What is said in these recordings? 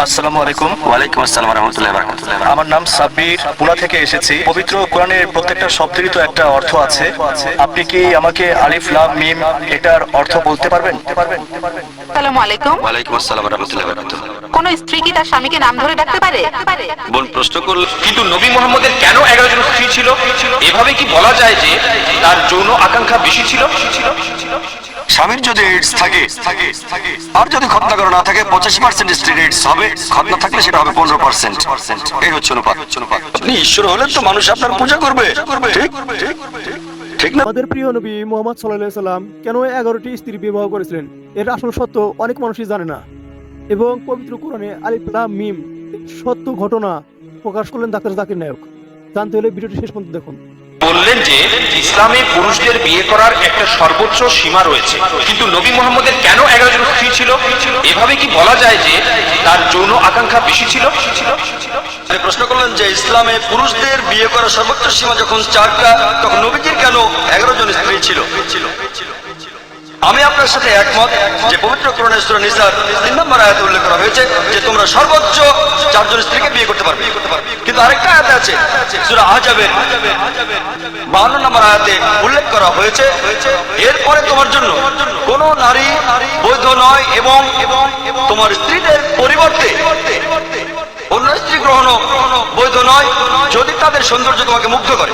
আসসালামু আলাইকুম। ওয়ালাইকুম আসসালাম ওয়া রাহমাতুল্লাহি ওয়া বারাকাতুহু। আমার নাম সাব্বির, পুনা থেকে এসেছি। পবিত্র কোরআনের প্রত্যেকটা শব্দেরই তো একটা অর্থ আছে। আপনি কি আমাকে আলিফ লাম মিম এটার অর্থ বলতে পারবেন? আসসালামু আলাইকুম। ওয়ালাইকুম আসসালাম ওয়া রাহমাতুল্লাহি ওয়া বারাকাতুহু। কোন স্ত্রী কি তার স্বামীকে নাম ধরে ডাকতে পারে? বোন প্রশ্ন করল, কিন্তু নবী মুহাম্মদের কেন 11 জন স্ত্রী ছিল? এভাবে কি বলা যায় যে তার যৌন আকাঙ্ক্ষা বেশি ছিল? স্বামীর যদি এইডস থাকে আর যদি খতনা করা না থাকে 85% স্ত্রীর এইডস হবে, খতনা থাকলে সেটা হবে 15%। এই হচ্ছে অনুপাত। আপনি ঈশ্বর হলেন তো মানুষ আপনার পূজা করবে, ঠিক ঠিক না? আমাদের প্রিয় নবী মুহাম্মদ সাল্লাল্লাহু আলাইহি সাল্লাম কেন 11টি স্ত্রী বিবাহ করেছিলেন এর আসল সত্য অনেক মানুষই জানে না, এবং পবিত্র কোরআনে আলিফ লাম মিম সত্য ঘটনা প্রকাশ করলেন ডাক্তার জাকির নায়ক। জানতে হলে ভিডিওটি শেষ পর্যন্ত দেখুন। বললেন যে ইসলামে পুরুষদের বিয়ে করার একটা সর্বোচ্চ সীমা রয়েছে, কিন্তু নবী মুহাম্মদের কেন 11 জন স্ত্রী ছিল? এভাবে কি বলা যায় যে তার যৌন আকাঙ্ক্ষা বেশি ছিল? আপনি প্রশ্ন করলেন যে ইসলামে পুরুষদের বিয়ে করার সর্বোচ্চ সীমা যখন 4টা, তখন নবীজির কেন 11 জন স্ত্রী ছিল? আমি আপনার সাথে একমত যে পবিত্র কোরআনের সূরা নিসার 3 নম্বর আয়াতে উল্লেখ করা হয়েছে যে তোমরা সর্বোচ্চ 4 জন স্ত্রীকে বিয়ে করতে পারবে। কিন্তু আরেকটা আয়াত আছে সূরা আহজাবের 52 নম্বর আয়াতে উল্লেখ করা হয়েছে এরপরে তোমার জন্য কোন নারী বৈধ নয় এবং তোমার স্ত্রীদের পরিবর্তে অন্য স্ত্রী গ্রহণ বৈধ নয় যদি তাদের সৌন্দর্য তোমাকে মুগ্ধ করে।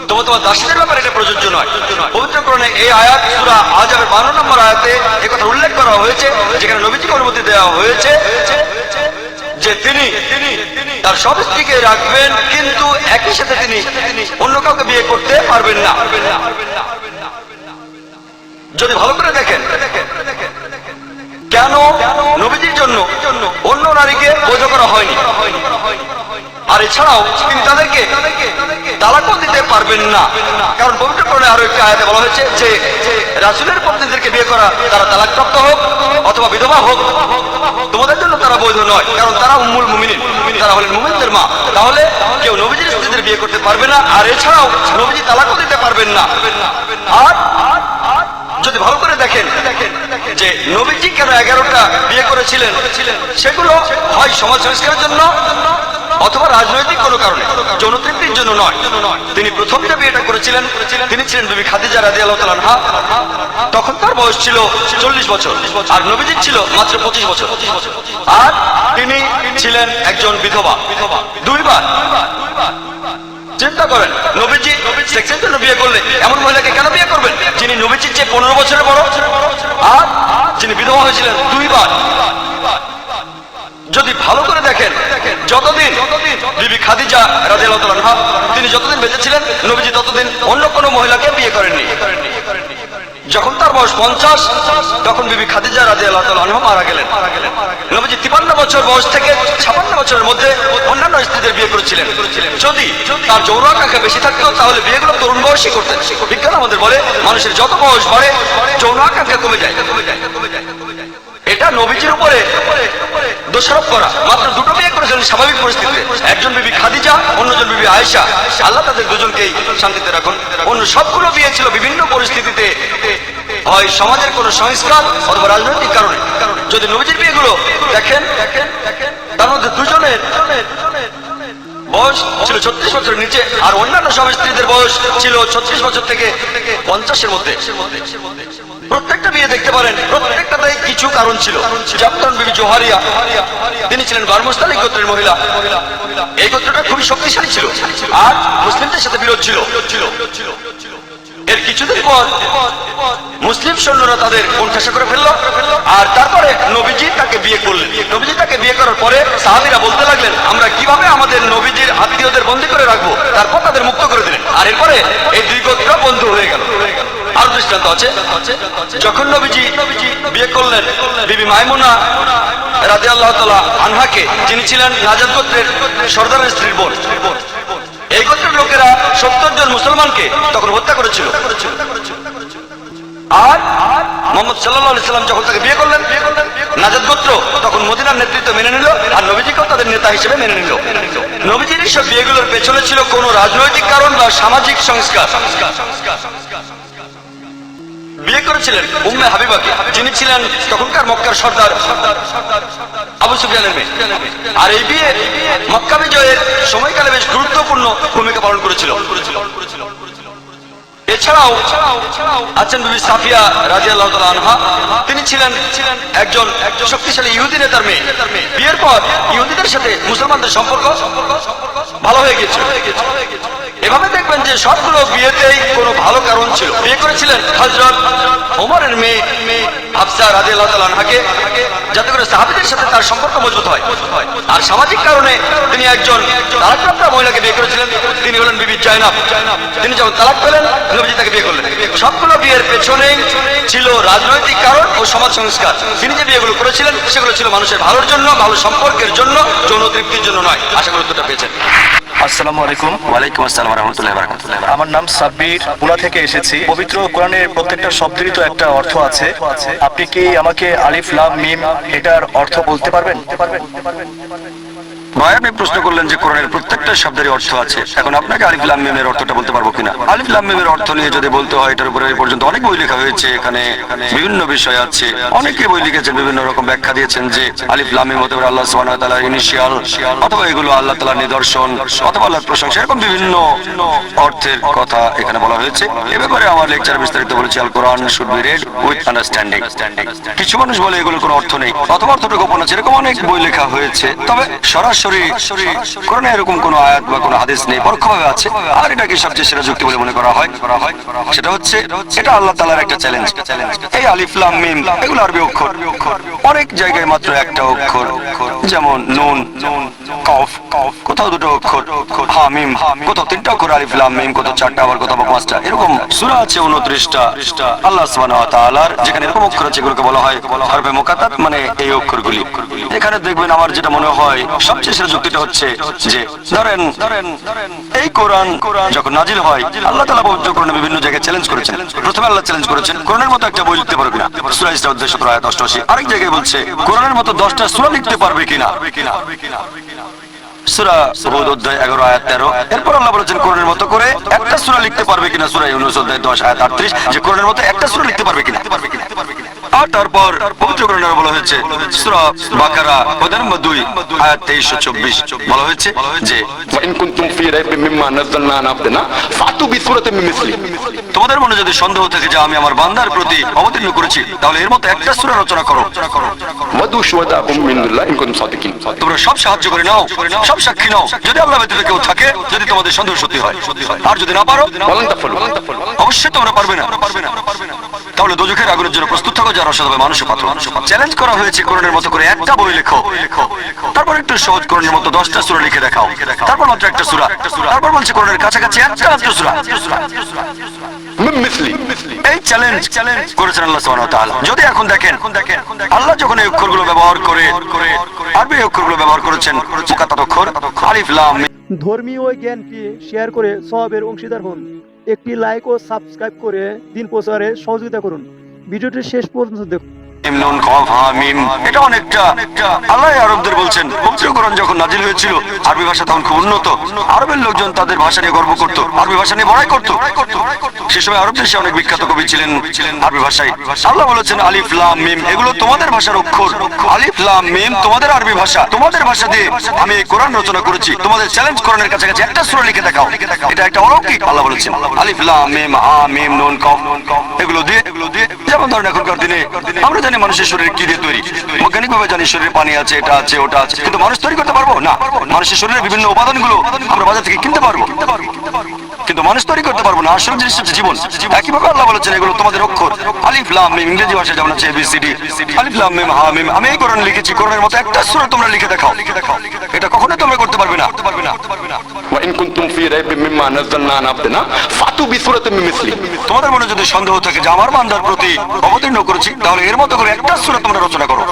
তোমার দাসীদের ব্যাপারে এটা প্রযোজ্য নয়। পবিত্র কোরআনে এই আয়াত সূরা আহজাবের 52 নম্বর আয়াতে এই কথা উল্লেখ করা হয়েছে, যেখানে নবীজিকে অনুমতি দেওয়া হয়েছে যে তিনি তার সব স্ত্রীকে রাখবেন, কিন্তু একই সাথে তিনি অন্য কাউকে বিয়ে করতে পারবেন না। যদি ভালো করে দেখেন কেন নবীজির জন্য অন্য নারীকে বৈধ করা হয়নি, আর এছাড়াও তিনি তাদেরকে তালাকও দিতে পারবেন না, কারণ পবিত্র কোরআনে আরো একটা আয়াতে বলা হয়েছে যে রাসূলের পত্নীদেরকে বিয়ে করা, তারা তালাকপ্রাপ্ত হোক অথবা বিধবা হোক, তোমাদের জন্য তারা বৈধ নয়, কারণ তারা উম্মুল মুমিনিন, তারা হলেন মুমিনদের মা। তাহলে কেউ নবীজির স্ত্রীদের বিয়ে করতে পারবে না, আর এছাড়াও নবীজি তালাকও দিতে পারবেন না। আর যদি ভালো করে দেখেন যে নবীজি কেন 11টা বিয়ে করেছিলেন, সেগুলো হয় সমাজ সংস্কারের জন্য অথবা রাজনৈতিক কোনো কারণে, যৌন তৃপ্তির জন্য নয়। তিনি প্রথম যে বিয়েটা করেছিলেন তিনি ছিলেন বিবি খাদিজা রাদিয়াল্লাহু তাআলা আনহা। তখন তার বয়স ছিল 40 বছর আর নবীজির ছিল মাত্র 25 বছর, আর তিনি ছিলেন একজন বিধবা দুইবার। চিন্তা করেন, নবীজি সেক্সের জন্য বিয়ে করলে এমন মহিলাকে কেন বিয়ে করবেন যিনি নবীজির চেয়ে 15 বছরের বড় আর যিনি বিধবা হয়েছিলেন দুইবার? যদি ভালো করে দেখেন, যতদিন বিবি খাদিজা রাদিয়াল্লাহু তাআলা আনহা তিনি যতদিন বেঁচে ছিলেন, নবীজি ততদিন অন্য কোনো মহিলাকে বিয়ে করেননি। যখন তার বয়স 50, তখন বিবি খাদিজা রাদিয়াল্লাহু তাআলা আনহা মারা গেলেন। নবীজি 53 বছর বয়স থেকে 56 বছরের মধ্যে অন্যান্য স্ত্রীদের বিয়ে করেছিলেন। যদি তার যৌন আকাঙ্ক্ষা বেশি থাকতো তাহলে বিয়েগুলো তরুণ বয়সী করতেন। বিজ্ঞান আমাদের বলে মানুষের যত বয়স বাড়ে যৌন আকাঙ্ক্ষা কমে যায়। এটা নবীজির উপরে দোষারোপ করা। মাত্র দুটো বিয়ে করেছিলেন স্বাভাবিক পরিস্থিতিতে, একজন বিবি খাদিজা, অন্যজন বিবি আয়েশা। আল্লাহ তাদের দুজনকেই শান্তিতে রাখুন। অন্য সবগুলো বিয়ে ছিল বিভিন্ন পরিস্থিতিতে, হয় সমাজের কোনো সংস্কার অথবা রাজনৈতিক কারণে। যদি নবীজির বিয়েগুলো দেখেন তার মধ্যে দুজনের বয়স ছিল 36 বছরের নিচে, আর অন্যান্য সব স্ত্রীদের বয়স ছিল 36 বছর থেকে 50-এর মধ্যে। প্রত্যেকটা বিয়ে দেখতে পারেন, প্রত্যেকটাতেই কিছু কারণ ছিল। যেমন বিবি জোহারিয়া, তিনি ছিলেন বারমুস্তালিক গোত্রের মহিলা। এই গোত্রটা খুবই শক্তিশালী ছিল আর মুসলিমদের সাথে বিরোধ ছিল। এর কিছুদিন পর মুসলিম সৈন্যরা তাদের কোণঠাসা করে ফেললো, আর তারপরে নবীজি তাকে বিয়ে করলেন। নবীজি তাকে বিয়ে করার পরে সাহাবীরা বলতে লাগলেন, আমরা কিভাবে আমাদের নবীজির আত্মীয়দের বন্দী করে রাখবো? তারপর তাদের মুক্ত করে দিলেন, আর এরপরে এই দুই গোত্র বন্ধু হয়ে গেল। আর দৃষ্টান্ত আছে, যখন নবীজি বিয়ে করলেন বিবি মাইমুনা রাদিয়াল্লাহু তাআলা আনহাকে, যিনি ছিলেন নাজাত গোত্রের সর্দারের স্ত্রীর বোন। এই গোত্রের লোকেরা 70 জন মুসলমানকে তখন হত্যা করেছিল। আর মুহাম্মদ সাল্লাল্লাহু আলাইহি সাল্লাম যখন তাকে বিয়ে করলেন, নাজাত গোত্র তখন মদিনার নেতৃত্ব মেনে নিল, আর নবীজিকেও তাদের নেতা হিসেবে মেনে নিল। নবীজির সব বিয়েগুলোর পেছনে ছিল কোনো রাজনৈতিক কারণ বা সামাজিক সংস্কার। বিয়ে করেছিলেন উম্মে হাবিবাকে, যিনি ছিলেন তখনকার মক্কার সর্দার আবু সুফিয়ানের মেয়ে। আর এই বিয়ে মক্কা বিজয়ের সময়কালে বেশ গুরুত্বপূর্ণ ভূমিকা পালন করেছিল। এছাড়াও আছেন বিবি সাফিয়া রাদিয়াল্লাহু তাআলা আনহা, তিনি ছিলেন একজন শক্তিশালী ইহুদি নেতার মেয়ে। বিয়ের পর ইহুদিদের সাথে মুসলমানদের সম্পর্ক ভালো হয়ে গিয়েছিল। এভাবে দেখবেন যে সবগুলো বিয়েতেই কোনো ভালো কারণ ছিল। বিয়ে করেছিলেন হযরত ওমরের মেয়ে হাফসা রাদিয়াল্লাহু তাআলা আনহাকে, যাতে করে সাহাবীদের সাথে তার সম্পর্ক মজবুত হয়। আর সামাজিক কারণে তিনি একজন তালাকপ্রাপ্তা মহিলাকে বিয়ে করেছিলেন, তিনি হলেন বিবি জায়নাব। তিনি যখন তালাক পেলেন, নবীজি তাকে বিয়ে করলেন। সবগুলো বিয়ের পেছনে ছিল রাজনৈতিক কারণ ও সমাজ সংস্কার। তিনি যে বিয়েগুলো করেছিলেন সেগুলো ছিল মানুষের ভালোর জন্য, ভালো সম্পর্কের জন্য, যৌন তৃপ্তির জন্য নয়। আশা করি উত্তরটা পেয়েছেন। আসসালামু আলাইকুম। ওয়ালাইকুম আসসালাম ওয়া রাহমাতুল্লাহি ওয়া বারাকাতুহু। আমার নাম সাব্বির, পুনা থেকে এসেছি। পবিত্র কোরআনের প্রত্যেকটা শব্দেরই তো একটা অর্থ আছে। আপনি কি আমাকে আলিফ লাম মিম এটার অর্থ বলতে পারবেন? ভাই, আপনি প্রশ্ন করলেন যে কোরআনের প্রত্যেকটা শব্দেরই অর্থ আছে। এখন আপনাকে আলিফ লাম মিমের অর্থটা বলতে পারবো কিনা? আলিফ লাম মিমের অর্থ নিয়ে যদি বলতে হয়, এটার উপরে এই পর্যন্ত অনেক বই লেখা হয়েছে। এখানে বিভিন্ন বিষয় আছে, অনেকে বই লিখেছেন, বিভিন্ন রকম ব্যাখ্যা দিয়েছেন যে আলিফ লাম মিম হতে পারে আল্লাহ সুবহানাহু ওয়া তাআলার ইনিশিয়াল, অথবা এগুলো আল্লাহ তাআলার নিদর্শন, অথবা আল্লাহর প্রশংসা। এরকম বিভিন্ন অর্থের কথা এখানে বলা হয়েছে। এ ব্যাপারে আমার লেকচারে বিস্তারিত বলেছি, Al Quran should be read with understanding. কিছু মানুষ বলে এগুলোর কোনো অর্থ নেই, অথবা অর্থটা গোপন আছে। এরকম অনেক বই লেখা হয়েছে, তবে সরাসরি কোরআনে এরকম কোন আয়াত বা কোন হাদিস নেই, পরোক্ষভাবে আছে। আর এটাকে সবচেয়ে সেরা যুক্তি বলে মনে করা হয়, সেটা হচ্ছে এটা আল্লাহ তাআলার একটা চ্যালেঞ্জ। এই আলিফ লাম মিম এগুলো আরবি অক্ষর, অনেক জায়গায় মাত্র একটা অক্ষর, যেমন নুন, কফ, কোথাও দুটো অক্ষর, হা মিম কোথাও তিনটা অক্ষর, আলিফ লাম মিম কোথাও চারটা, আবার কোথাও পাঁচটা। এরকম সূরা আছে 29টা আল্লাহ সুবহানাহু ওয়া তাআলার, যেখানে এরকম অক্ষর আছে, এগুলোকে বলা হয় হরফে মুকাত্তাত, মানে এই অক্ষরগুলি। এখানে দেখবেন আমার যেটা মনে হয় সবচেয়ে সেরা যুক্তিটা হচ্ছে যে ধরেন এই কোরআন যখন নাজিল হয়, আল্লাহ তাআলা পবিত্র কোরআনে বিভিন্ন জায়গায় চ্যালেঞ্জ করেছেন। প্রথমে আল্লাহ চ্যালেঞ্জ করেছেন কোরআনের মতো একটা বই লিখতে পারবে কিনা, সূরা ইসরা অধ্যায় 17 আয়াত 88। আরেক জায়গায় বলছে কোরআনের মতো 10টা সূরা লিখতে পারবে কিনা, সূরা হুদ অধ্যায় 11 আয়াত 13। এরপর আল্লাহ বলেছেন কোরআনের মতো করে একটা সূরা লিখতে পারবে কিনা, সূরা ইউনূস অধ্যায় 10 আয়াত 38, যে কোরআনের মতো একটা সূরা লিখতে পারবে কিনা। আর তারপর পবিত্র কোরআনে বলা হয়েছে সূরা বাকারা অধ্যায় নম্বর 2 আয়াত 23-24 বলা হয়েছে যে وإن كنتم في ريب مما نزلنا على عبدنا فأتوا بسورة من مثله। তোমাদের মনে যদি সন্দেহ থাকে যে আমি আমার বান্দার প্রতি অবতীর্ণ করেছি, তাহলে এর মতো একটা সূরা রচনা করো। وادعوا شهداءكم من دون الله إن كنتم صادقين। তোমরা সব সাহায্য করে নাও, সব সাক্ষী নাও, যদি আল্লাহ ব্যতীত কেউ থাকে, যদি তোমাদের সন্দেহ সত্যি হয়। আর যদি না পারো, ولن تفعلوا অবশ্যই তোমরা পারবে না। তাহলে দোজখের আগুনের জন্য প্রস্তুত থাকো, যারা অসৎ হবে মানুষের পাত্র। চ্যালেঞ্জ করা হয়েছে কোরআনের মতো করে একটা বই লেখো, তারপর একটু সহজ কোরআনের মতো 10টা সূরা লিখে দেখাও, তারপর মাত্র একটা সূরা, তারপর বলছে কোরআনের কাছাকাছি একটা মাত্র সূরা। من مثله। এই চ্যালেঞ্জ করেছেন আল্লাহ সুবহানাহু ওয়া তাআলা। যদি এখন দেখেন আল্লাহ যখন এই অক্ষরগুলো ব্যবহার করে আরবি অক্ষরগুলো ব্যবহার করেছেন, মুকাত্তাত অক্ষর আলিফ লাম মিম। ধর্মীয় জ্ঞানকে শেয়ার করে সওয়াবের অংশীদার হন। একটি লাইক ও সাবস্ক্রাইব করে দিন প্রচারে সহযোগিতা করুন। ভিডিওটি শেষ পর্যন্ত দেখুন। নুন কফ হা মিম, এটা অনেকটা আল্লাহ আরবদের বলছেন পবিত্র কোরআন যখন নাজিল হয়েছিল, আরবি ভাষা তখন খুব উন্নত। আরবের লোকজন তাদের ভাষা নিয়ে গর্ব করত, আরবি ভাষা নিয়ে বড়াই করত। সে সময় আরব দেশে অনেক বিখ্যাত কবি ছিলেন আরবি ভাষায়। আল্লাহ বলেছেন আলিফ লাম মিম এগুলো তোমাদের ভাষার অক্ষর, আলিফ লাম মিম তোমাদের আরবি ভাষা, তোমাদের ভাষা দিয়ে আমি এই কোরআন রচনা করেছি। তোমাদের চ্যালেঞ্জ কোরআনের কাছাকাছি একটা সূরা লিখে দেখাও। এটা একটা অলৌকিক। আল্লাহ বলেছেন আলিফ লাম মিম হা মিম নুন কফ এগুলো দিয়ে, যেমন ধরেন এখনকার দিনে আমরা জানি মানুষের শরীর কি দিয়ে তৈরি, বৈজ্ঞানিক ভাবে জানি শরীরে পানি আছে, এটা আছে, ওটা আছে, কিন্তু মানুষ তৈরি করতে পারবো না। মানুষের শরীরের বিভিন্ন উপাদানগুলো আমরা বাজার থেকে কিনতে পারবো, কিন্তু মানুষ তৈরি করতে পারবো না। আসল জিনিস হচ্ছে জীবন। একইভাবে আল্লাহ বলেছেন এগুলো তোমাদের অক্ষর, আলিফ লাম মিম ইংরেজি ভাষায় যেমন আছে এবিসিডি, আলিফ লাম মিম হা মিম। আমি এই কোরআন লিখেছি, কোরআনের মতো একটা সূরা তোমরা লিখে দেখাও। এটা কখনোই তোমরা করতে পারবে না। وإن كنتم في ريب مما نزلنا على عبدنا فأتوا بسورة من مثله। তোমাদের মনে যদি সন্দেহ থাকে যে আমার বান্দার প্রতি অবতীর্ণ করেছি, তাহলে এর মতো করে একটা সূরা তোমরা রচনা করো।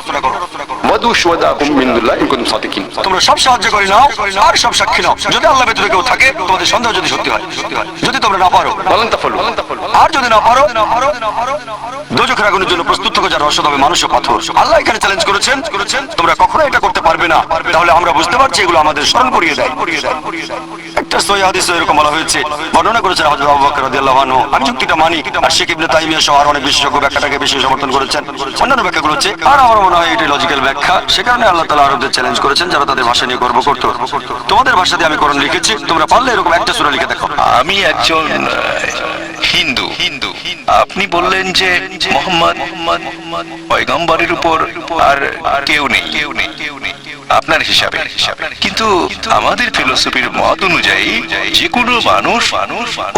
وادعوا شهداءكم من دون الله إن كنتم صادقين। তোমরা সব সাহায্য করে নাও আর সব সাক্ষী নাও, যদি আল্লাহ ব্যতীত কেউ থাকে, তোমাদের সন্দেহ যদি সত্যি হয়। যদি তোমরা না পারো, ولن تفعلوا আর যদি না পারো, দোজখের আগুনের জন্য প্রস্তুত থাকো, যারা অসৎ হবে মানুষ ও পাথর। আল্লাহ এখানে চ্যালেঞ্জ করেছেন তোমরা কখনো এটা করতে পারবে না, তাহলে আমরা বুঝতে পারছি এগুলো আমাদের স্মরণ করিয়ে দেয়। একটা সহিহ হাদিসে এরকম বলা হয়েছে, বর্ণনা করেছেন হযরত আবু বকর রাদিয়াল্লাহু আনহু। আমি যুক্তিটা মানি, আর শেখ ইবনে তাইমিয়া সহ আরো অনেক বিশেষজ্ঞ ব্যাখ্যাটাকে বেশি সমর্থন করেছেন, অন্যান্য ব্যাখ্যাগুলো হচ্ছে। আর আমার মনে হয় এটাই লজিক্যাল ব্যাখ্যা। সে কারণে আল্লাহ তাআলা আরবদের চ্যালেঞ্জ করেছেন যারা তাদের ভাষা নিয়ে গর্ব করত। তোমাদের ভাষা দিয়ে আমি কোরআন লিখেছি, তোমরা পারলে এরকম একটা সূরা লিখে দেখো। আমি একজন হিন্দু। আপনি বললেন যে মোহাম্মদ পয়গম্বরের উপর আর কেউ নেই আপনার হিসাবে, কিন্তু আমাদের ফিলোসফির মত অনুযায়ী যে কোনো মানুষ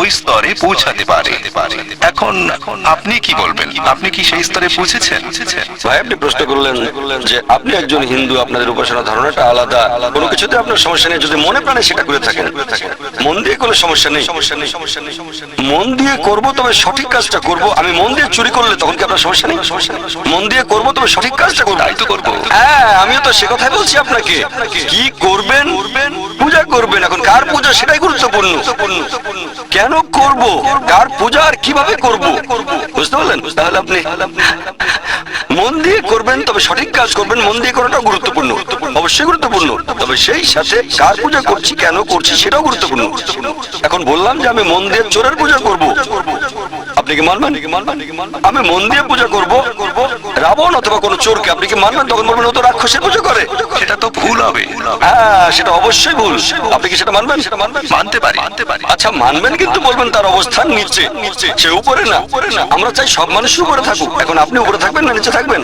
ওই স্তরে পৌঁছাতে পারে। এখন আপনি কি বলবেন? আপনি কি সেই স্তরে পৌঁছেছেন? ভাই, আপনি প্রশ্ন করলেন যে আপনি একজন হিন্দু, আপনাদের উপাসনা ধারণাটা আলাদা, কোনো কিছুতে আপনার সমস্যা নেই যদি মনে প্রাণে সেটা করে থাকেন। মন দিয়ে কোনো সমস্যা নেই, মন দিয়ে করবো তবে সঠিক কাজটা করব। আমি মন দিয়ে চুরি করলে তখন কি আপনার সমস্যা নেই? মন দিয়ে করবো তবে সঠিক কাজটা করবো, তাই তো করবো। হ্যাঁ, আমিও তো সে কথাই বলছি আপনাকে। কি করবেন? পূজা করবেন। এখন কার পূজা সেটাই গুরুত্বপূর্ণ। কেন করব, কার পূজা আর কিভাবে করব, বুঝতে পারলেন? তাহলে আপনি মন দিয়ে করবেন তবে সঠিক কাজ করবেন। মন দিয়ে করাটা গুরুত্বপূর্ণ, অবশ্যই গুরুত্বপূর্ণ, তবে সেই সাথে কার পূজা করছি, কেন করছি সেটাও গুরুত্বপূর্ণ। এখন বললাম যে আমি মন দিয়ে চোরের পূজা করব, আপনি কি মানবেন? আমি মন দিয়ে পূজা করব রাবণ অথবা কোন চোরকে, আপনি কি মানবেন? তখন বলবেন ও তো রাক্ষসের পূজা করে। সেটা তো ভুল হবে। হ্যাঁ, সেটা অবশ্যই ভুল। আপনি কি সেটা মানবেন? মানতে পারি। আচ্ছা, মানবেন, কিন্তু বলবেন তার অবস্থান নিচে, সে উপরে না। আমরা চাই সব মানুষ উপরে থাকুক। এখন আপনি উপরে থাকবেন না নিচে থাকবেন?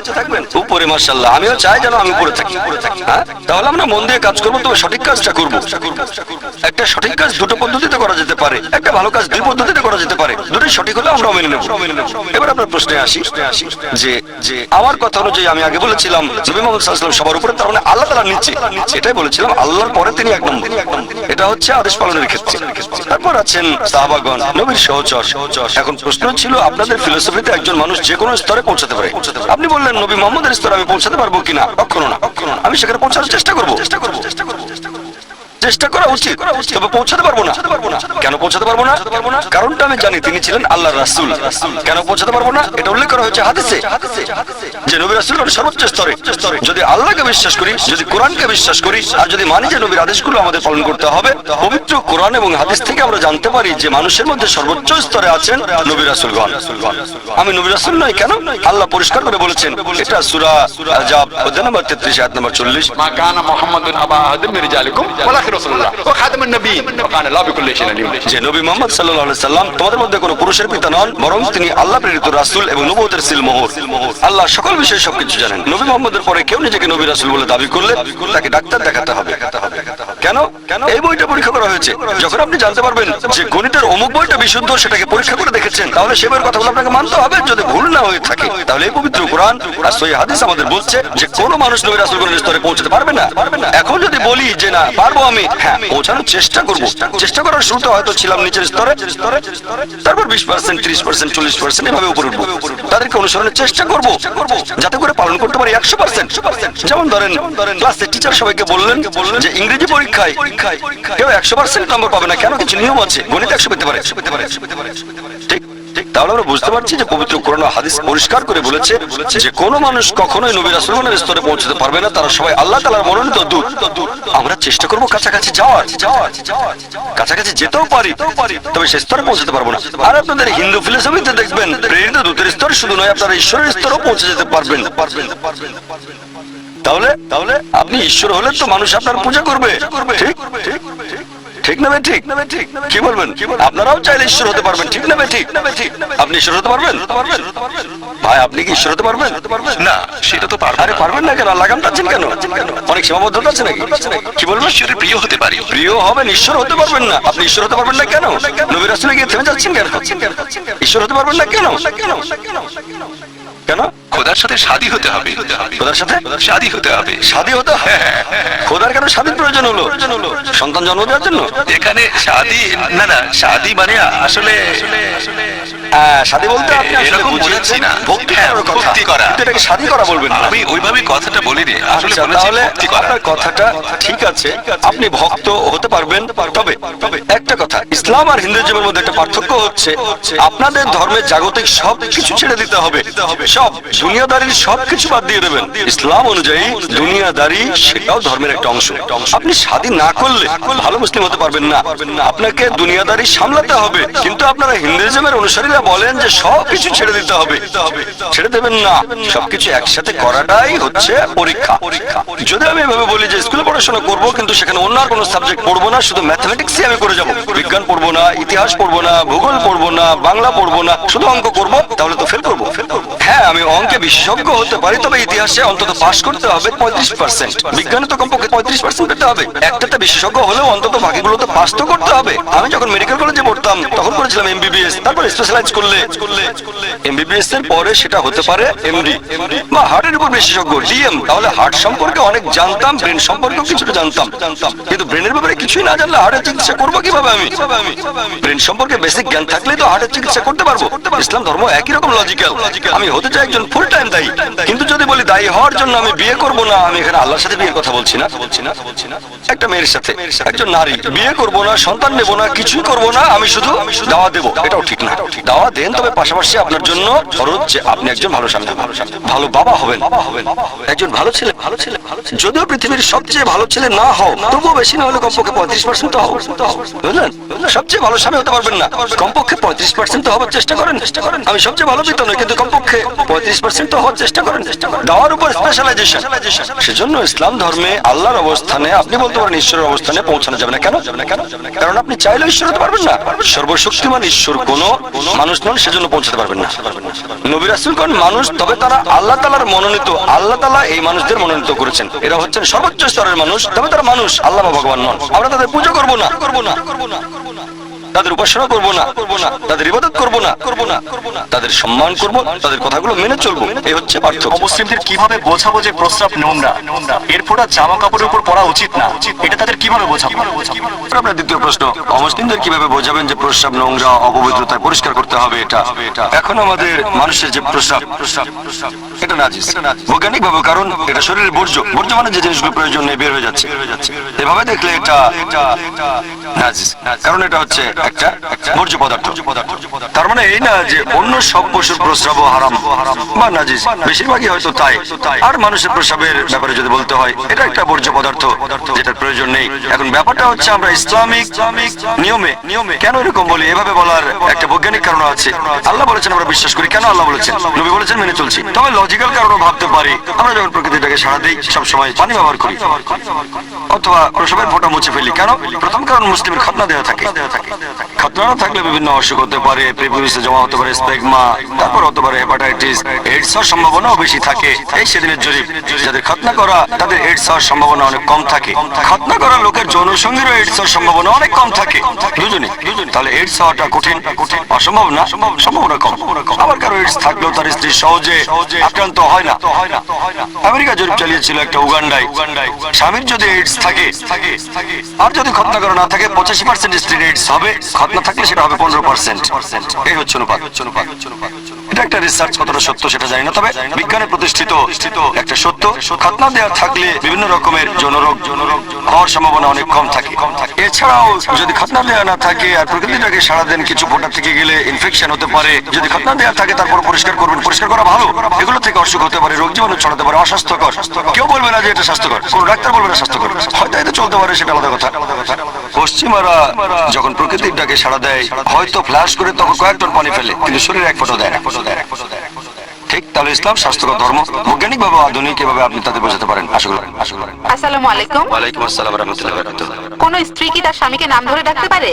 উপরে, মাশাআল্লাহ। আমিও চাই যেন আমি উপরে থাকি। হ্যাঁ, তাহলে আমরা মন দিয়ে কাজ করবো, তবে সঠিক কাজটা করব। একটা সঠিক কাজ দুটো পদ্ধতিতে করা যেতে পারে, একটা ভালো কাজ দুই পদ্ধতিতে করা যেতে পারে। দুটোই সঠিক হলে আমরা মেনে নেব। এবার আপনার প্রশ্নে আসি যে আমার কথা অনুযায়ী আমি আগে বলেছিলাম নবী মুহাম্মদ সাল্লাল্লাহু আলাইহি ওয়াসাল্লাম সবার উপরে, তার মানে আল্লাহ তাআলার নিচে। এটাই বলেছিলাম, আল্লাহর পরে তিনি এক নম্বর। এটা হচ্ছে আদেশ পালনের ক্ষেত্রে। তারপর আছেন সাহাবাগণ, নবীর সহচর। এখন প্রশ্ন ছিল আপনাদের ফিলোসফিতে একজন মানুষ যে কোনো স্তরে পৌঁছাতে পারে। আপনি বললেন নবী মুহাম্মদের স্তরে আমি পৌঁছাতে পারবো কিনা? কখনো না। আমি সেখানে পৌঁছানোর চেষ্টা করব। চেষ্টা করা উচিত, তবে পৌঁছাতে পারবো না। কেন পৌঁছাতে পারবো না? কারণটা আমি জানি, তিনি ছিলেন আল্লাহর রাসূল। কেন পৌঁছাতে পারবো না? এটা উল্লেখ করা হয়েছে হাদিসে, যে নবী রাসূল সর্বোচ্চ স্তরে। যদি আল্লাহকে বিশ্বাস করি, যদি কোরআনকে বিশ্বাস করি, আর যদি মানি যে নবীর আদেশগুলো আমাদের পালন করতে হবে, পবিত্র কোরআন এবং হাদিস থেকে আমরা জানতে পারি যে মানুষের মধ্যে সর্বোচ্চ স্তরে আছেন নবী রাসূলগণ। আমি নবী রাসূল নই কেন? আল্লাহ পরিষ্কার করে বলেছেন, এটা সূরা আহজাব অধ্যায় নম্বর 33 আয়াত নম্বর 40। মা কানা মুহাম্মাদুন আবা আহাদিন মিন রিজালিকুম ওয়ালাকিন রাসূলুল্লাহ ওয়া খাতামুন নবিয়্যিন ওয়া কানা আল্লাহু বিকুল্লি শাইইন আলিম। যে নবী মুহাম্মদ সাল্লাল্লাহু আলাইহি সাল্লাম তোমাদের মধ্যে কোনো পুরুষের পিতা নন, বরং তিনি আল্লাহ প্রেরিত রাসূল এবং নবুয়তের সিলমোহর। আল্লাহ সকল বিষয়ে সবকিছু জানেন। নবী মুহাম্মদের পরে কেউ নিজেকে নবী রাসূল বলে দাবি করলে তাকে ডাক্তার দেখাতে হবে। কেন? এই বইটা পরীক্ষা করা হয়েছে। যখন আপনি জানতে পারবেন যে গণিতের অমুক বইটা বিশুদ্ধ, সেটাকে পরীক্ষা করে দেখেছেন, তাহলে সে বইয়ের কথাগুলো আপনাকে মানতে হবে। যদি ভুল না হয়ে থাকে, তাহলে এই পবিত্র কোরআন আর সহিহ হাদিস আমাদের বলছে যে কোনো মানুষ নবী রাসূলগণের স্তরে পৌঁছাতে পারবে না। এখন যদি বলি যে না পারবো, আমি হ্যাঁ পৌঁছানোর চেষ্টা করব। চেষ্টা করার শুরুতে হয়তো ছিলাম নিচের স্তরে, তারপর 20%, 30%, 40% এভাবে উপরে উঠবো। তাদেরকে অনুসরণের চেষ্টা করব, যাতে করে পালন করতে পারি 100%। যেমন ধরেন ক্লাসে টিচার সবাইকে বললেন যে ইংরেজি পরীক্ষায় কেউ 100% নম্বর পাবে না, কেন? কিছু নিয়ম আছে। গণিত 100 পেতে পারে। ঠিক। তাহলে আমরা বুঝতে পারছি যে পবিত্র কোরআন ও হাদিস পরিষ্কার করে বলেছে যে কোনো মানুষ কখনোই নবী রাসূলগণের স্তরে পৌঁছতে পারবে না। তারা সবাই আল্লাহ তাআলার মনোনীত দূত। আমরা চেষ্টা করব কাছাকাছি যাওয়ার, কাছাকাছি যেতেও পারি, তবে সে স্তরে পৌঁছতে পারবো না। আর আপনাদের হিন্দু ফিলোসফিতে দেখবেন প্রেরিত দূতের স্তর শুধু নয়, আপনারা ঈশ্বরের স্তরেও পৌঁছে যেতে পারবেন। তাহলে আপনি ঈশ্বর হলে তো মানুষ আপনার পূজা করবে। ঠিক না ভাই? ঠিক কি বলবেন? আপনারাও চাইলে ঈশ্বর হতে পারবেন। ঠিক না ভাই? ঠিক। আপনি ঈশ্বর হতে পারবেন ভাই? আপনি কি ঈশ্বর হতে পারবেন? না, সেটা তো পারবো আরে না। পারবেন না কেন? লাগাম টাচ্ছেন কেন? অনেক সীমাবদ্ধতা আছে নাকি? কি বলবেন? ঈশ্বরের প্রিয় হতে পারি। প্রিয় হবেন, ঈশ্বর হতে পারবেন না। আপনি ঈশ্বর হতে পারবেন না কেন? নবী রাসূলে গিয়ে থেমে যাচ্ছেন কেন? ঈশ্বর হতে পারবেন না কেন? কেন? খোদার সাথে শাদী হতে হবে। খোদার সাথে শাদী হতে হবে। শাদী হতে হবে? খোদার কেন শাদীর প্রয়োজন হলো? সন্তান জন্ম দেওয়ার জন্য? এখানে শাদী না, শাদী মানে আসলে শাদী বলতে আপনি আসলে এরকম বুঝেছি বোঝাচ্ছি না। ভক্তি হ্যাঁ, করার কথা। ভক্তি করা। কিন্তু এটাকে শাদী করা বলবেন না। আমি ওইভাবে কথাটা বলিনি, আসলে আচ্ছা, বলেছি তাহলে ভক্তি করা। আপনার কথাটা ঠিক আছে, আপনি ভক্ত হতে পারবেন। তবে একটা কথা, ইসলাম আর হিন্দুইজমের মধ্যে একটা পার্থক্য হচ্ছে আপনাদের ধর্মের জাগতিক সব কিছু ছেড়ে দিতে হবে। সব দুনিয়াদারির সবকিছু বাদ দিয়ে দেবেন। ইসলাম অনুযায়ী দুনিয়াদারি সেটাও ধর্মের একটা অংশ। আপনি শাদী না করলে ভালো মুসলিম হতে পারবেন না। আপনাকে দুনিয়াদারি সামলাতে হবে। কিন্তু আপনারা হিন্দুইজমের অনুসারীরা বলেন যে সবকিছু ছেড়ে দিতে হবে। ছেড়ে দেবেন না, সবকিছু একসাথে করাটাই হচ্ছে পরীক্ষা। যদি আমি এভাবে বলি যে স্কুলে পড়াশোনা করবো কিন্তু সেখানে অন্য আর কোনো সাবজেক্ট পড়বো না, শুধু ম্যাথমেটিক্সই আমি করে যাবো, বিজ্ঞান পড়বো না, ইতিহাস পড়বো না, ভূগোল পড়বো না, বাংলা পড়বো না, শুধু অঙ্ক করবো, তাহলে তো ফেল করবো। হ্যাঁ, আমি অঙ্কে বিশেষজ্ঞ হতে পারি, তবে ইতিহাসে অন্তত পাস করতে হবে 35%, বিজ্ঞানে তো কমপক্ষে 35% পেতে হবে। একটাতে বিশেষজ্ঞ হলেও অন্তত বাকিগুলো তো পাস তো করতে হবে। আমি যখন মেডিকেল কলেজে পড়তাম তখন করেছিলাম এমবিবিএস, তারপর স্পেশালাইজ করলে এমবিবিএস এর পরে সেটা হতে পারে এমডি বা হার্টের উপর বিশেষজ্ঞ ডিএম। তাহলে হার্ট সম্পর্কে অনেক জানতাম, ব্রেন সম্পর্কেও কিছুটা জানতাম, কিন্তু ব্রেনের ব্যাপারে কিছুই না জানলে হার্টের চিকিৎসা করবো কিভাবে? আমি ব্রেন সম্পর্কে বেসিক জ্ঞান থাকলেই তো হার্টের চিকিৎসা করতে পারবো। ইসলাম ধর্ম একই রকম লজিক্যাল। আমি হতে চাই একজন ফুল টাইম দায়ী, কিন্তু যদি বলি দায়ী হওয়ার জন্য আমি বিয়ে করবো না, আমি এখানে আল্লাহর সাথে বিয়ের কথা বলছি না, একটা মেয়ের সাথে, একজন নারী বিয়ে করবো না, সন্তান নেবো না, কিছুই করবো না, আমি শুধু দাওয়া দেবো, এটাও ঠিক না। দাওয়া দেন, তবে পাশাপাশি আপনার জন্য খরচ যে আপনি একজন ভালো স্বামী, ভালো বাবা হবেন, একজন ভালো ছেলে। যদিও পৃথিবীর সবচেয়ে ভালো ছেলে না হও, তবুও বেশি না হলে কমপক্ষে 35% তো হও, বুঝলেন? সবচেয়ে ভালো স্বামী হতে পারবেন না, কমপক্ষে 35% তো হওয়ার চেষ্টা করেন। আমি সবচেয়ে ভালো পিতা নই, কিন্তু কমপক্ষে 35% তো হওয়ার চেষ্টা করেন। দাওয়ার উপর স্পেশালাইজেশন। সেজন্য ইসলাম ধর্মে আল্লাহর অবস্থানে, আপনি বলতে পারেন ঈশ্বরের অবস্থানে পৌঁছানো যাবে না। কেন? কারণ আপনি চাইলেও ঈশ্বর হতে পারবেন না। সর্বশক্তিমান ঈশ্বর কোনো মানুষ নন, সেজন্য পৌঁছাতে পারবেন না। নবী রাসূলগণ মানুষ, তবে তারা আল্লাহ তাআলার মনোনীত। আল্লাহ তাআলা এই মানুষদের মনোনীত করেছেন। এরা হচ্ছেন সর্বোচ্চ স্তরের মানুষ, তবে তারা মানুষ, আল্লাহ বা ভগবান নন। আমরা তাদের পুজো করবো না, তাদের উপাসনা করবো না, তাদের ইবাদত করবো না, তাদের সম্মান করবো, তাদের কথাগুলো মেনে চলবো। এই হচ্ছে পার্থক্য। অমুসলিমদের কিভাবে বোঝাবো যে প্রস্রাব নোংরা, এর ফোঁটা জামা কাপড়ের উপর পড়া উচিত না, এটা তাদের কিভাবে বোঝাবো? আপনার দ্বিতীয় প্রশ্ন, অমুসলিমদের কিভাবে বোঝাবেন যে প্রস্রাব নোংরা, অপবিত্রতায় পরিষ্কার করতে হবে? এটা এখন আমাদের মানুষের যে প্রস্রাব, এটা নাজিস বৈজ্ঞানিক ভাবে, কারণ এটা শরীরের বর্জ্য মানে যে জিনিসগুলো প্রয়োজন নেই বের হয়ে যাচ্ছে। এভাবে দেখলে এটা নাজিস, কারণ এটা হচ্ছে একটা বর্জ্য পদার্থ। তার মানে এই না যে অন্য সব পশুর প্রস্রাব হারাম বা নাজিস, বেশিরভাগই হয়তো তাই। আর মানুষের প্রস্রাবের ব্যাপারে যদি বলতে হয়, এটা একটা বর্জ্য পদার্থ যেটার প্রয়োজন নেই। এখন ব্যাপারটা হচ্ছে আমরা ইসলামিক নিয়মে কেন এরকম বলি? এভাবে বলার একটা বৈজ্ঞানিক কারণ আছে। আল্লাহ বলেছেন, আমরা বিশ্বাস করি। কেন আল্লাহ বলেছেন, নবী বলেছেন, মেনে চলছি। তবে লজিক্যাল কারণও ভাবতে পারি। আমরা যখন প্রকৃতিটাকে সাড়া দিই, সবসময় পানি ব্যবহার করি অথবা প্রসবের ফোঁটা মুছে ফেলি। কেন? প্রথম কারণ মুসলিমের খতনা দেওয়া থাকে। খতনা না থাকলে বিভিন্ন অসুখ হতে পারে, প্রেপুলিসে জমা হতে পারে স্পেগমা, তারপর হতে পারে হেপাটাইটিস, এইডস হওয়ার সম্ভাবনাও বেশি থাকে। এই সেদিনের জরিপ, যাদের খতনা করা তাদের এইডস হওয়ার সম্ভাবনা অনেক কম থাকে। খতনা করা লোকের যৌন সঙ্গীরও এইডস হওয়ার সম্ভাবনা অনেক কম থাকে। দুজনে তাহলে এইডস হওয়াটা কঠিন, অসম্ভব না, সম্ভাবনা কম। আবার কারো এইডস থাকলেও তার স্ত্রী সহজে আক্রান্ত হয় না। আমেরিকা জরিপ চালিয়েছিল একটা উগান্ডায়, স্বামীর যদি এইডস থাকে আর যদি খতনা করা না থাকে, 85% স্ত্রীর এইডস হবে। খতনা থাকলে সেটা হবে 15%। এই হচ্ছে অনুপাত। এটা একটা রিসার্চ, কতটা সত্য সেটা জানি না, তবে বিজ্ঞানে প্রতিষ্ঠিত একটা সত্য। খতনা দেওয়া থাকলে বিভিন্ন রকমের যৌনরোগ হওয়ার সম্ভাবনা অনেক কম থাকে। এছাড়াও যদি খতনা দেওয়া না থাকে আর প্রকৃতিটাকে সারা দেন, কিছু ফোঁটা থেকে গেলে ইনফেকশন হতে পারে। যদি খতনা দেওয়া থাকে তারপর পরিষ্কার করবেন, পরিষ্কার করা ভালো। এগুলো থেকে অসুখ হতে পারে, রোগ জীবাণু ছড়াতে পারে, অস্বাস্থ্যকর। কেউ বলবে না যে এটা স্বাস্থ্যকর, কোন ডাক্তার বলবে না স্বাস্থ্যকর, হয়তো এটা চলতে পারে, সেটা আলাদা কথা। পশ্চিমারা যখন প্রকৃতির ডাকে সাড়া দেয়, হয়তো ফ্ল্যাশ করে তখন কয়েক টন পানি ফেলে, কিন্তু শরীরে এক ফোঁটা দেয় না। ঠিক, তাহলে ইসলাম স্বাস্থ্যকর ধর্ম। বৈজ্ঞানিক ভাবে আধুনিক এভাবে আপনি তাদের বোঝাতে পারেন। আশা করি। আসসালামু আলাইকুম। ওয়ালাইকুম আসসালাম ওয়া রাহমাতুল্লাহি ওয়া বারাকাতুহু। কোন স্ত্রী কি তার স্বামীকে নাম ধরে ডাকতে পারে?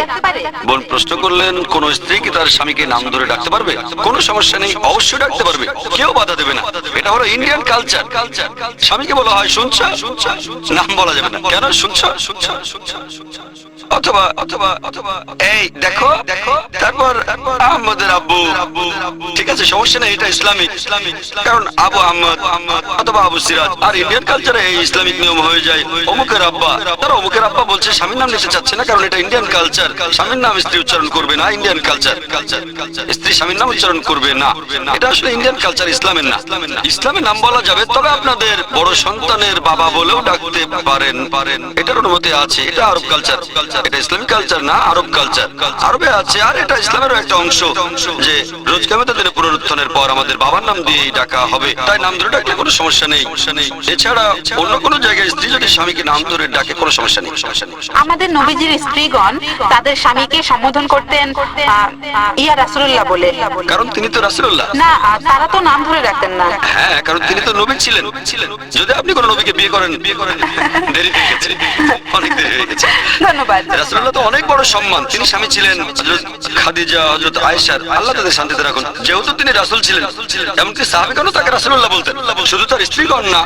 বোন প্রশ্ন করলেন, কোন স্ত্রী কি তার স্বামীকে নাম ধরে ডাকতে পারবে? কোনো সমস্যা নেই, অবশ্যই ডাকতে পারবে, কেউ বাধা দেবে না। এটা হলো ইন্ডিয়ান কালচার। স্বামীকে বলা হয় শুনছো, নাম বলা যাবে না। কেন? শুনছো অথবা এই দেখো, তারপর আহমদের আব্বু। ঠিক আছে, সমস্যা নেই, এটা ইসলামিক। কারণ আবু আহমদ অথবা আবু সিরাজ। আর ইন্ডিয়ান কালচারে এই ইসলামিক নিয়ম হয়ে যায় অমুকের আব্বা। তারা অমুকের আব্বা বলছে, স্বামীর নাম নিতে চাচ্ছে না, কারণ এটা ইন্ডিয়ান কালচার। স্বামীর নাম স্ত্রী উচ্চারণ করবে না, ইন্ডিয়ান কালচার। স্ত্রী স্বামীর নাম উচ্চারণ করবে না, এটা আসলে ইন্ডিয়ান কালচার, ইসলামের না। ইসলামের নাম বলা যাবে, তবে আপনাদের বড় সন্তানের বাবা বলেও ডাকতে পারেন, এটার অনুমতি আছে। এটা আরব কালচার। এটা ইসলামিক কালচার না, আরব কালচার। আরবে আছে, আর এটা ইসলামেরও একটা অংশ যে রোজ কিয়ামতের দিনে পুনরুত্থানের পর আমাদের বাবার নাম দিয়ে ডাকা হবে, তাই নাম ধরে ডাকলে কোনো সমস্যা নেই। এছাড়া অন্য কোনো জায়গায় স্ত্রী যদি স্বামীকে নাম ধরে ডাকে কোনো সমস্যা নেই। আমাদের নবীজির স্ত্রীগণ তাদের স্বামীকে সম্বোধন করতেন ইয়া রাসূলুল্লাহ বলে। কারণ তিনি তো রাসূলুল্লাহ। না, তারা তো নাম ধরে রাখতেন না। হ্যাঁ, কারণ তিনি তো নবী ছিলেন। যদি আপনি কোনো নবীকে বিয়ে করেন, দেরি হয়ে গেছে, অনেক দেরি হয়ে গেছে। ধন্যবাদ। রাসূলুল্লাহ তো অনেক বড় সম্মান। তিনি স্বামী ছিলেন হযরত খাদিজা, হযরত আয়েশার, আল্লাহ তাদের শান্তিতে রাখুন। যেহেতু তিনি রাসূল ছিলেন, এমনকি সাহাবীগণও তাকে রাসূলুল্লাহ বলতেন। শুধু তার স্ত্রীগণ না,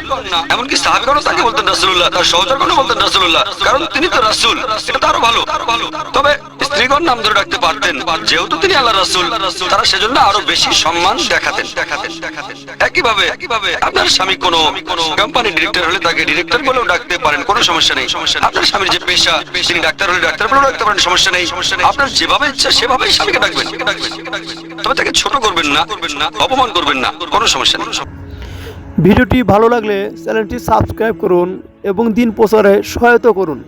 এমনকি সাহাবীগণও তাকে বলতেন রাসূলুল্লাহ, তার সহচরগণও বলতেন রাসূলুল্লাহ, কারণ তিনি তো রাসূল। এটা তো আরো ভালো। তবে স্ত্রীগণ নাম ধরে ডাকতে পারতেন, যেহেতু তিনি আল্লাহর রাসূল, তারা সেজন্য আরো বেশি সম্মান দেখাতেন। একইভাবে আপনার স্বামী কোনো কোম্পানির ডিরেক্টর হলে তাকে ডিরেক্টর বলেও ডাকতে পারেন, কোনো সমস্যা নেই। আপনার স্বামীর যে পেশা, তিনি ডাক্তার হলে ডাক্তার বলেও ডাকতে পারেন, সমস্যা নেই। আপনার যেভাবে ইচ্ছা সেভাবেই স্বামীকে ডাকবেন, তবে তাকে ছোট করবেন না, অপমান করবেন না, কোনো সমস্যা নেই। ভিডিওটি ভালো লাগলে চ্যানেলটি সাবস্ক্রাইব করুন এবং দিন প্রচারে সহায়তা করুন।